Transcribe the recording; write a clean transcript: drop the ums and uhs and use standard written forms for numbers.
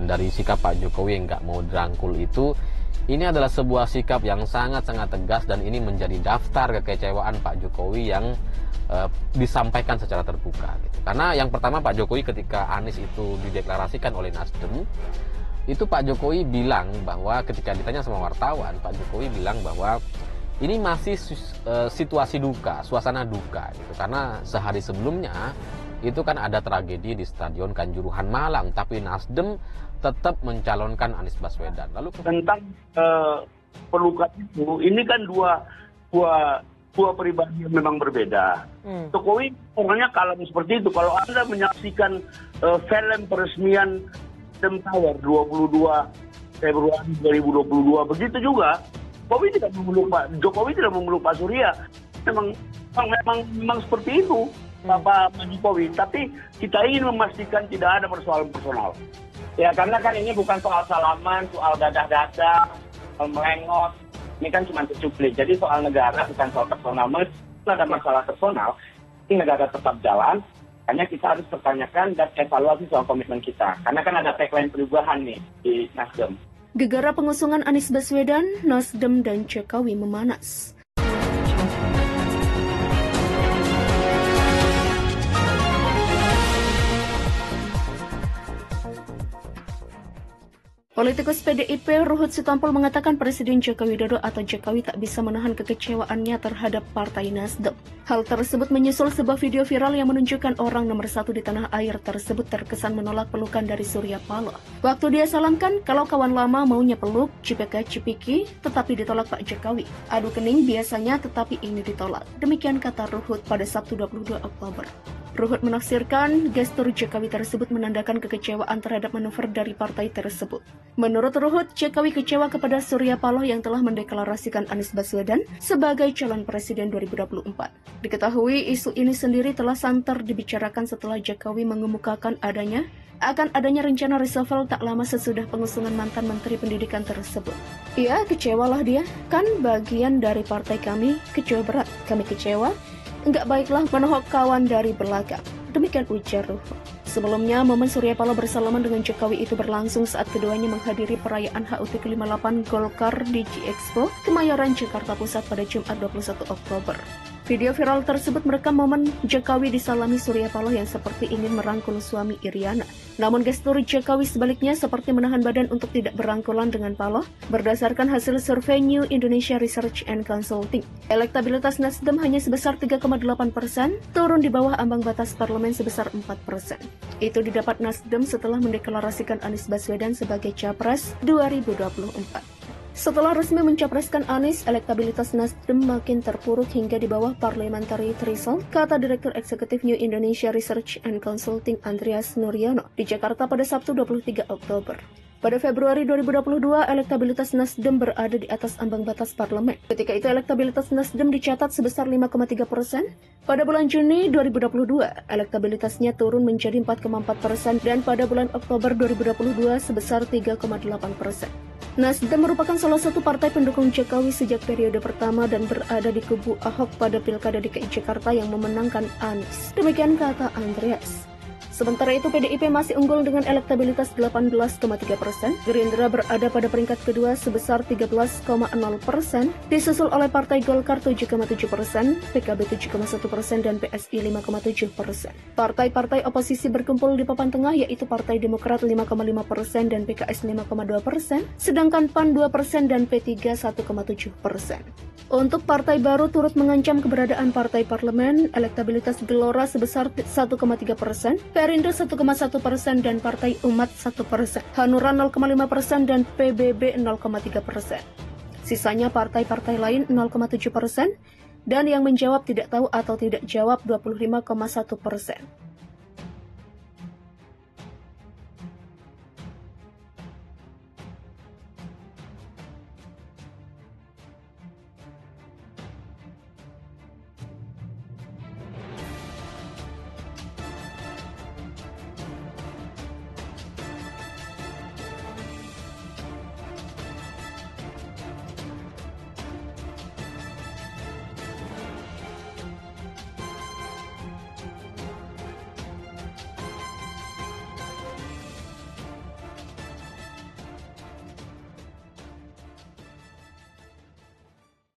dari sikap Pak Jokowi yang nggak mau dirangkul itu, ini adalah sebuah sikap yang sangat-sangat tegas dan ini menjadi daftar kekecewaan Pak Jokowi yang disampaikan secara terbuka gitu. Karena yang pertama, Pak Jokowi ketika Anies itu dideklarasikan oleh Nasdem, itu Pak Jokowi bilang bahwa ketika ditanya sama wartawan, Pak Jokowi bilang bahwa ini masih situasi duka, suasana duka gitu. Karena sehari sebelumnya itu kan ada tragedi di Stadion Kanjuruhan Malang, tapi Nasdem tetap mencalonkan Anies Baswedan. Lalu tentang pelukan itu, ini kan dua pribadi yang memang berbeda. Jokowi orangnya kalem seperti itu. Kalau Anda menyaksikan film peresmian Nasdem Tower 22 Februari 2022, begitu juga Jokowi tidak memeluk Pak Surya. Memang seperti itu Pak Jokowi. Tapi kita ingin memastikan tidak ada persoalan personal. Ya, karena kan ini bukan soal salaman, soal dadah-dadah, soal melengos. Ini kan cuma tercuplik. Jadi soal negara bukan soal personal. Kalau ada masalah personal, ini negara tetap jalan. Hanya kita harus pertanyakan dan evaluasi soal komitmen kita. Karena kan ada tagline perubahan nih di Nasdem. Gegara pengusungan Anies Baswedan, Nasdem dan Jokowi memanas. Politikus PDIP Ruhut Sitompul mengatakan Presiden Joko Widodo atau Jokowi tak bisa menahan kekecewaannya terhadap Partai Nasdem. Hal tersebut menyusul sebuah video viral yang menunjukkan orang nomor 1 di tanah air tersebut terkesan menolak pelukan dari Surya Paloh. Waktu dia salamkan kalau kawan lama maunya peluk, cipika-cipiki, tetapi ditolak Pak Jokowi. Adu kening biasanya tetapi ini ditolak. Demikian kata Ruhut pada Sabtu 22 Oktober. Ruhut menafsirkan gestur Jokowi tersebut menandakan kekecewaan terhadap manuver dari partai tersebut. Menurut Ruhut, Jokowi kecewa kepada Surya Paloh yang telah mendeklarasikan Anies Baswedan sebagai calon presiden 2024. Diketahui isu ini sendiri telah santer dibicarakan setelah Jokowi mengemukakan adanya rencana reshuffle tak lama sesudah pengusungan mantan Menteri Pendidikan tersebut. Ya, kecewalah dia. Kan bagian dari partai kami, kecewa berat. Kami kecewa. Enggak baiklah menohok kawan dari belakang. Demikian ujar Ruhut. Sebelumnya, momen Surya Paloh bersalaman dengan Jokowi itu berlangsung saat keduanya menghadiri perayaan HUT ke-58 Golkar di G-Expo, Kemayoran, Jakarta Pusat pada Jumat 21 Oktober. Video viral tersebut merekam momen Jokowi disalami Surya Paloh yang seperti ingin merangkul suami Iriana. Namun gestur Jokowi sebaliknya seperti menahan badan untuk tidak berangkulan dengan Paloh. Berdasarkan hasil survei New Indonesia Research and Consulting, elektabilitas Nasdem hanya sebesar 3,8%, turun di bawah ambang batas parlemen sebesar 4%. Itu didapat Nasdem setelah mendeklarasikan Anies Baswedan sebagai Capres 2024. Setelah resmi mencapreskan Anies, elektabilitas Nasdem makin terpuruk hingga di bawah parliamentary threshold, kata Direktur Eksekutif New Indonesia Research and Consulting Andreas Nuryono di Jakarta pada Sabtu 23 Oktober. Pada Februari 2022, elektabilitas Nasdem berada di atas ambang batas parlemen. Ketika itu elektabilitas Nasdem dicatat sebesar 5,3%. Pada bulan Juni 2022, elektabilitasnya turun menjadi 4,4% dan pada bulan Oktober 2022 sebesar 3,8%. Nasdem merupakan salah satu partai pendukung Jokowi sejak periode pertama dan berada di kubu Ahok pada Pilkada DKI Jakarta yang memenangkan Anies. Demikian kata Andreas. Sementara itu PDIP masih unggul dengan elektabilitas 18,3%, Gerindra berada pada peringkat kedua sebesar 13,0%, disusul oleh Partai Golkar 7,7%, PKB 7,1% dan PSI 5,7%. Partai-partai oposisi berkumpul di papan tengah yaitu Partai Demokrat 5,5% dan PKS 5,2%, sedangkan PAN 2% dan P3 1,7%. Untuk partai baru turut mengancam keberadaan partai parlemen, elektabilitas Gelora sebesar 1,3%, Perindo 1,1% dan Partai Umat 1%, Hanura 0,5% dan PBB 0,3%. Sisanya partai-partai lain 0,7% dan yang menjawab tidak tahu atau tidak jawab 25,1%.